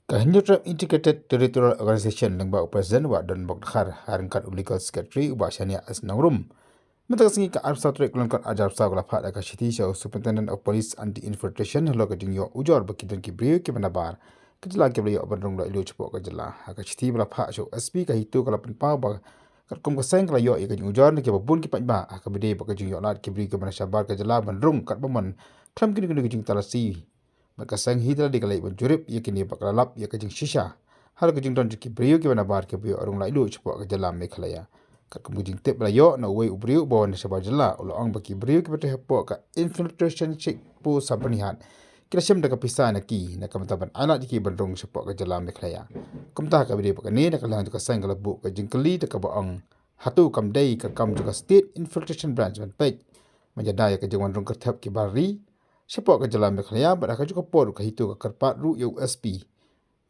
Kahindra Integrated Territorial Organization lengba Presiden wa dan Bokdkhar Harangkat Legal Secretary uba Shania Asnangrum. Matasingi ka arsa trek langkat ajar sa gula phada ka shiti show Superintendent of Police Anti-Infiltration lokating yo ujor bakidan kibriyo ki manabar. Kejala kibriyo bandung la ilu cepo ka jala. Ka shiti bala pha show SP ka hitu kala penpau ba kat kum ka seng kala yo ka ujor ne ke babun ki pajba ka bide ba ka jing yo lat kibriyo ka manasabar ka jala bandung kat baman tham kini kini jing talasi. Maka sang hidra di kalai banjurip ia kini bakal lap ia kajing shisha hal kajing don ki brio ki banabar ki brio arung lai lu cepo ka jala mekhalaya kat kemujing tip layo na wei ubrio bawon sabar jala ulo ang baki brio ki bete hepo ka infiltration check pu sabanihat kila syam da kapisa na ki na kamataban anak ki bandung cepo ka jala mekhalaya kumta ka bide ka ne na kalang ka sang kalabu ka jingkeli da ka baang hatu kamdai ka kam juga state infiltration branch ban pek menjadaya ka jingwan rung kertap ki bari Siapa ke jalan Mekhlaya, pada juga por ke hitu ke kerpat ru USP.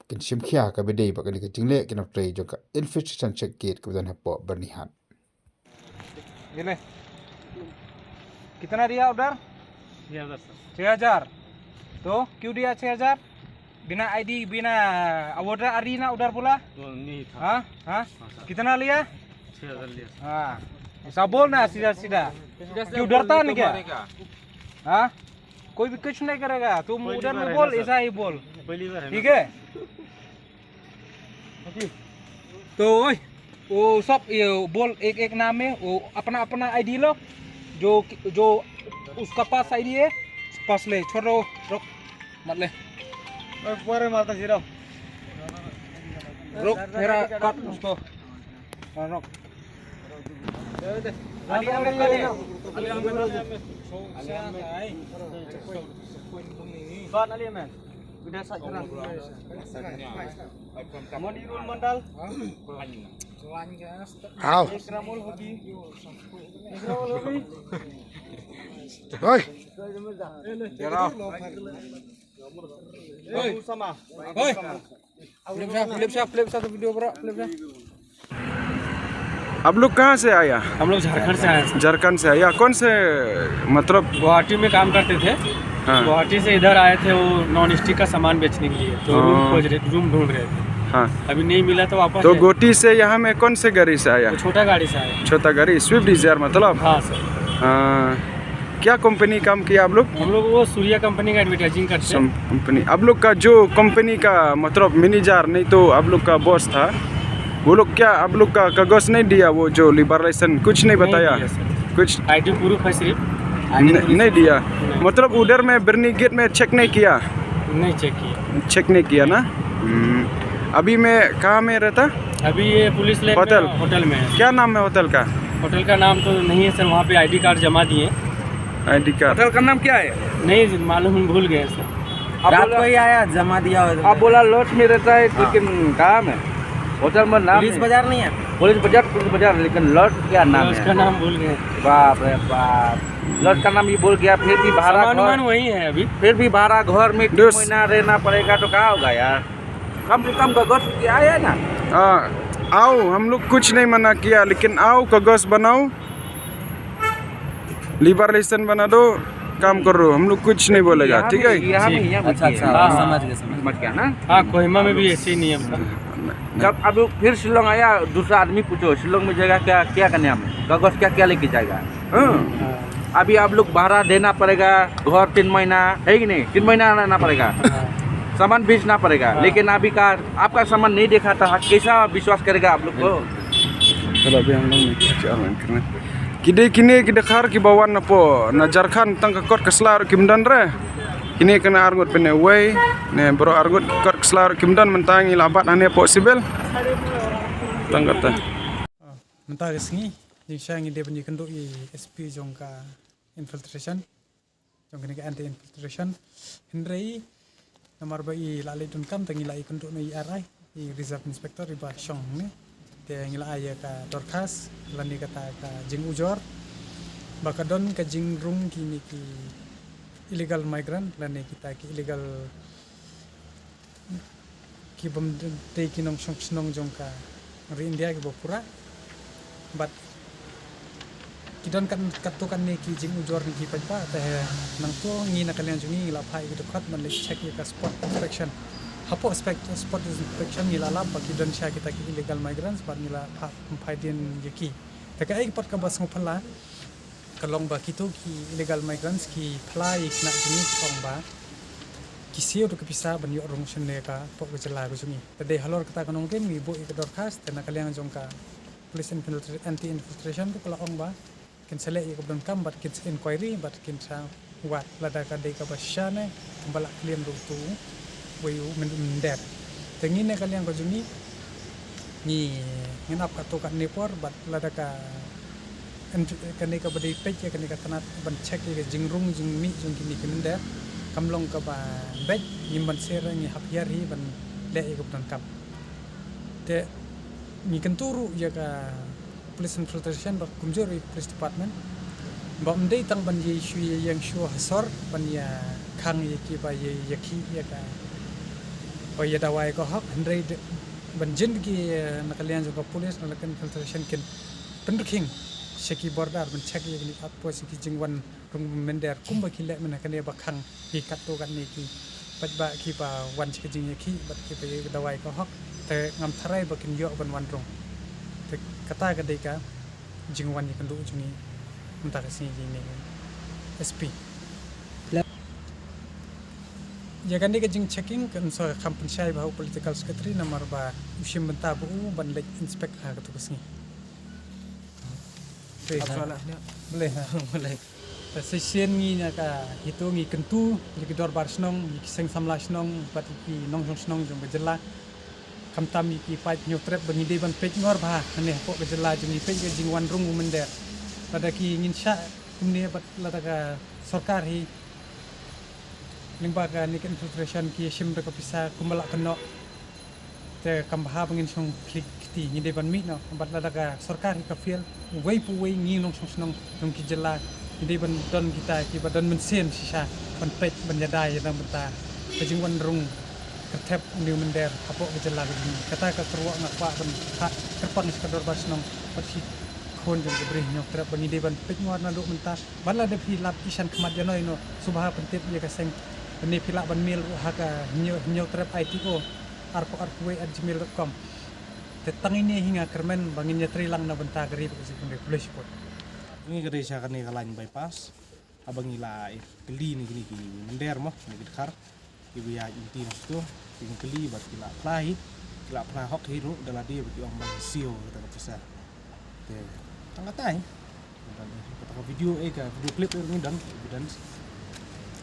Kin simkhia ke bedai pakai ke jingle kena tray juga infiltration check gate ke badan hepo bernihan. Gini. कितना दिया ऑर्डर 6,000 तो क्यों दिया 6,000 बिना आईडी बिना ऑर्डर आरी ना ऑर्डर बोला नहीं था हाँ हाँ कितना लिया 6,000 लिया हाँ ऐसा बोल ना सीधा सीधा क्यों डरता नहीं क्या हाँ कोई भी कुछ नहीं करेगा तुम उधर में बोल ऐसा ही बोल ठीक है तो वो सब बोल एक एक नाम में वो अपना अपना आईडी लो जो उसका पास आईडी है पास ले छोड़ो रुक मत ले मारता सिर्फ रुक मेरा काट उसको रुक आप लोग कहाँ से आया? हम लोग झारखंड से आए हैं। झारखंड से आया। कौन से मतलब गुवाहाटी में काम करते थे। हाँ। गुवाहाटी से इधर आए थे वो नॉन स्टिक का सामान बेचने के लिए, तो रूम ढूंढ रहे थे। हाँ। अभी नहीं मिला तो वापस तो गोटी से यहाँ में कौन से गाड़ी से आया? छोटा गाड़ी से आया। छोटा गाड़ी स्विफ्ट डिजायर मतलब? हाँ सर। क्या कंपनी काम किया आप लोग? हम लोग वो सूर्या कंपनी का एडवर्टाइजिंग करते हैं। कंपनी आप लोग का जो कंपनी का मतलब मैनेजर नहीं तो आप लोग का बॉस था, वो लोग क्या आप लोग का कागज नहीं दिया? वो जो लिबरलाइजेशन कुछ नहीं बताया? कुछ आईडी प्रूफ है सिर्फ नहीं दिया। मतलब उधर में बिरनी गेट में चेक नहीं किया? नहीं चेक किया ना। अभी मैं कहाँ में रहता? अभी ये पुलिस लाइन होटल में है। क्या नाम है होटल का? होटल का नाम तो नहीं है सर, वहाँ पे आईडी कार्ड जमा दिए। आईडी कार्ड होटल का नाम क्या है? नहीं मालूम, भूल गए सर। रात को ही आया जमा दिया। आप बोला लॉज में रहता है लेकिन कहाँ में? होटल में नाम पुलिस बाजार नहीं है। पुलिस बाजार लेकिन लॉज क्या नाम है? उसका नाम भूल गए। बाप रे बाप, लॉज का नाम ये बोल गया। फिर भी भाड़ा वही है अभी। फिर भी भाड़ा घर में 2 महीना रहना पड़ेगा तो कहाँ होगा यार? कम से कम कागज क्या है ना। आओ, हम लोग कुछ नहीं मना किया, लेकिन आओ कागज बनाओ, लिबरलाइजेशन बना दो, काम करो, हम लोग कुछ नहीं बोलेगा। ठीक है? अच्छा समझ गया ना। हाँ, कोहिमा में भी ऐसे ही नियम था। जब अब फिर शिलोंग आया, दूसरा आदमी पूछो शिलोंग में जगह क्या क्या करने हमें कागज क्या लेके जाएगा? अभी आप लोग भाड़ा देना पड़ेगा, घर 3 महीना है कि नहीं? 3 महीना रहना पड़ेगा, सामान बेचना पड़ेगा। लेकिन अभी का आपका सामान नहीं देखा था, कैसा विश्वास करेगा आप लोग को? चलो अभी हम लोग kini kita khar ki bawan na po na Jharkhand tang kot keslar kimdan re kini kena argut pene way ne bro argut kot keslar kimdan mentangi labat ane possible tanggata mentah resmi jing dia punya kenduk i SP jongka infiltration jongka ni anti infiltration hendrai nomor bai lalai dun kam tangi lai kenduk ni RI i reserve inspector riba shong ni dia ngila aya ka dorkas lani kata ka jing ujor bakadon ka jing rung kini ki illegal migrant lani kita ki illegal ki bom te ki nong snong jong ka ri India ki bopura but kidon kan katukan ni ki jing ujor ni ki pa ta nang to ngi na kalian jungi la phai ki dekat man le check ka spot inspection hapo spot inspection ngila lab bagi dan sya kita ki illegal migrants bar ngila paidin yaki taka ai pot ka bas ngopala kalong ba kito ki illegal migrants ki plai kna jini kong ba ki sio to kipisa ban yo rong sene ka po ko jela ko jungi tade halor kata kanong rim ngi bo ik dorkas tena kaliang jongka police anti infiltration ko kala ong ba kin sele ik ban kam bat kin inquiry bat kin sa wat lada ka de ka basyane balak kliem do tu wayu mender tengine kalian ko juni ni nginap ka to ka nepor bat lada ka kani ka badi pej ya kani ka tanat ban check ya jingrung jingmi jung kini kemender kamlong ka ba bej nyimban sera ni hapiar hi ban le ka ban kap te ni kenturu ya ka police infiltration ba kumjori police department ba mdei tang ban ye shu yang shu hasor ban ya khang ye ki ba ye yaki ya ka o ya dawai ko hak ndrei ban jindgi nakalian juga police nalakan infiltration kin pendruking shaki border ban check ye ni apo siki jingwan rung mender kumba ki le mena kane ba khang hi katto kan ni ki bat ba ki ba wan siki jing ye ki bat ki ba ye dawai ko hak te ngam tharai ba kin yo ban wan rung te kata ka dei ka jingwan ye kan du jungi entah kesini ini SP ya kan dia jing checking kan so kampung syai bahu political secretary nomor ba usim benta bu ban lek inspect ha tu kesini boleh boleh session ni ka itu ngi kentu ni dor bar snong ni seng samla snong bat ki nong snong jong bejela kamtam ki pait nyotrep bani de ban pej ngor ba ne ko bejela jing pej jing wan rung mender pada ki ingin syak kumni bat lataka sarkar hi limbaga ni infiltration ki sim de kapisa kumala keno te kambha bangin song klik ti ni de ban mi no bat lataka sarkar hi ka fiel wei pu wei ngi nong song snong nong ki jela ni de ban don kita ki ban don men sen sisa ban pet ban yadai dan beta kajing wan rung ketep ni mender apo jela ni kata ka terwa ngakwa ban hak terpang sekador basnong bat kon jeng beri nyok terap bani deban pengwar na luk mentah bala de pi lap isan kemat janoi no subha pentip ye ka seng bani pila ban mil haka nyok terap ITO arpo@gmail.com tetang ini hingga kermen bangin nyetri lang na benta gari bagi kunde police report ini gari sya kan ni kalain bypass abang ila keli ni gini mender mo ni khar ibu ya inti tu ting keli bat kila plai hok hiru dala dia bagi orang bang sio kata bisa te tanggatai kata video video clip ni dan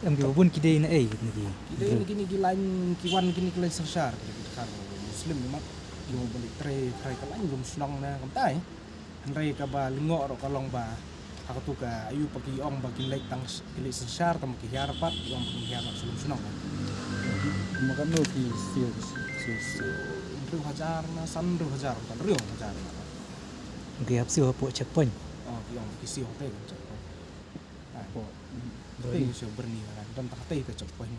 am gi bun kide na ai ni ide gini gilain kiwan gini kilain sersar kan muslim memang yo balik tray kalain gum senang na kamtai andai ka ba lingo ro kalong ba aku tu ka ayu pagi ong bagi lek tang kilik sersar tam ki harapat ong bagi harapat sulung senang makan no ki sio Ru hajar na san ru hajar kan ru hajar gi hap sio po checkpoint oh yang kisi hotel checkpoint po berni kan dan tak tei ke checkpoint